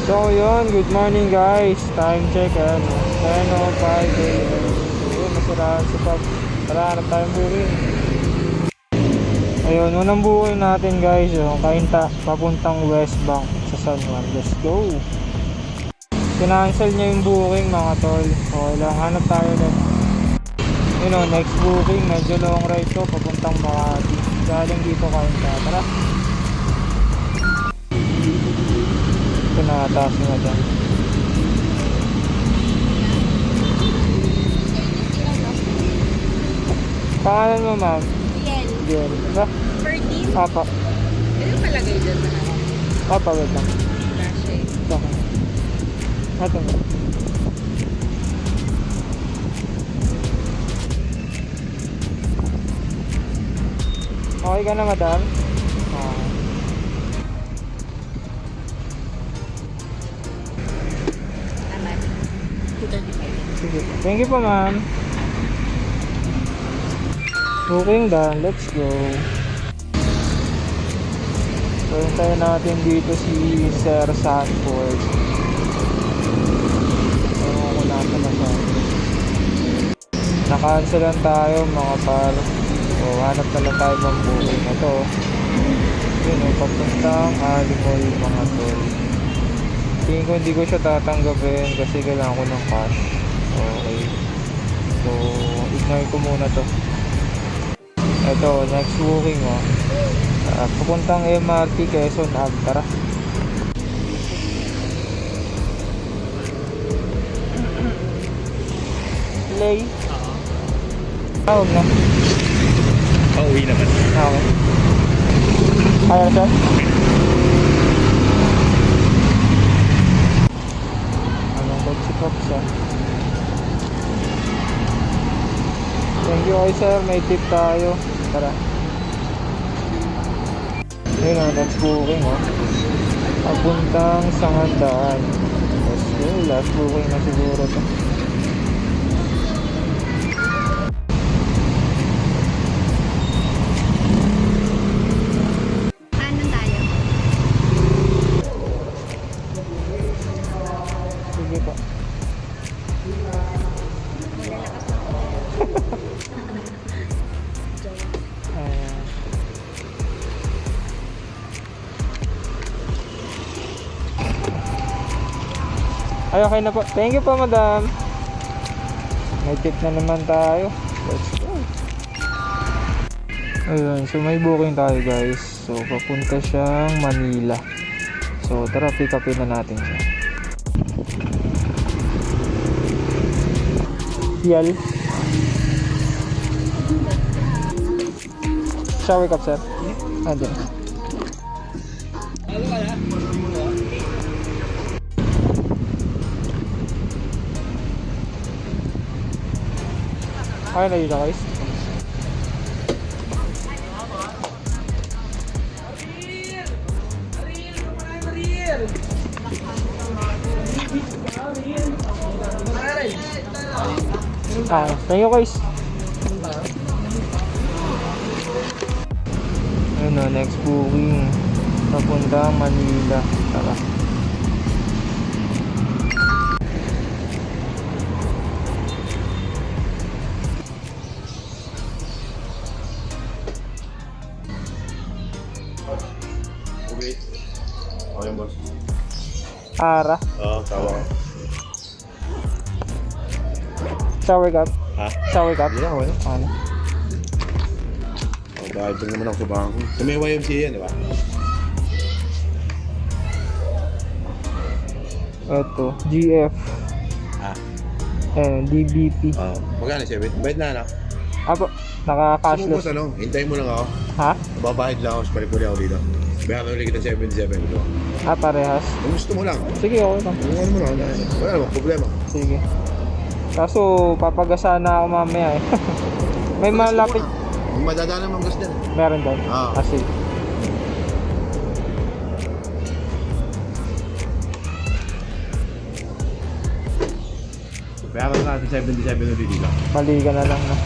So yun, good morning guys. Time check 10:05 AM. So masaraan si Pop. Tara, hanap tayong booking. Ayun, unang booking natin guys, yung Cainta papuntang West Bank sa San Juan. Let's go. Kinancel niya yung booking mga tol. Okay lang, hanap tayo ulit. You know, next booking, medyo long ride to papuntang Makati. Galing dito Cainta. Tara. Pinataas nga dyan. Pangalan mo ma'am? Yan. Jen. Ba? 13? Apa. Ano palagay dyan na ano? Apa, wait lang. Flash eh. Ito. Ito mo. Okay ka na madam? Tama. 235. Sige. Thank you po ma'am. Booking done. Let's go. So hintayin natin dito si Sir Sanford. Ewan ko nasa na siya. Nakancel tayo mga par. So hanap na lang tayo ng booking. Ito. Yun o. Papuntang Alimol mga tol. Tingin ko hindi ko siya tatanggapin kasi kailangan ko ng cash. Okay. So ignore ko muna to. Ito, next booking papuntang MRT Quezon Ave. Tara. Play. Tawag na. Pauwi naman. Okay. Kaya siya? Anong code si Pops Thank you kay sir, may tip tayo. Tara. Ayun o, next booking papuntang Sangandaan. Let's go, last booking na siguro to. Kanan tayo. Sige po. Malalakas na ako. Ayan. Ay, okay na po. Thank you po, madam. May tip na naman tayo. Let's go. Ayun, so may booking tayo guys. So, papunta siyang Manila. So, tara, pick upin na natin siya. Yal. Shower cup, sir. Andyan. Okay na dito guys. Thank you guys. Ayun na, next booking papunta Manila. Tara. Okay. Okay, boss. Ara. Oo, tawa ko. Shower cup. Ha? Shower cup. Hindi na, wala. Ano? Oh, dahil doon naman ako sa bangko. Sa may YMCA yan, di ba? Ito, GF. Ha? DBP. Oo. Magkano, 7? Bayad na, anak. Apo, naka-cashless. Sumubos, hintayin mo lang ako. Ha? Babahid lang ako, sa palipuli ako dito. Bayaran ulit kita 77, ito. Parehas. Kung gusto mo lang. Sige, okay lang. Kung ano mo lang, wala namang problema. Sige. Kaso, papagasa na ako mamaya eh. May Kung gusto mo malapit. lang. Madadaanan mong gas din. Meron doon? Ah. Kasi. Bayaran natin 77 ulit dito. Mali ka na lang na.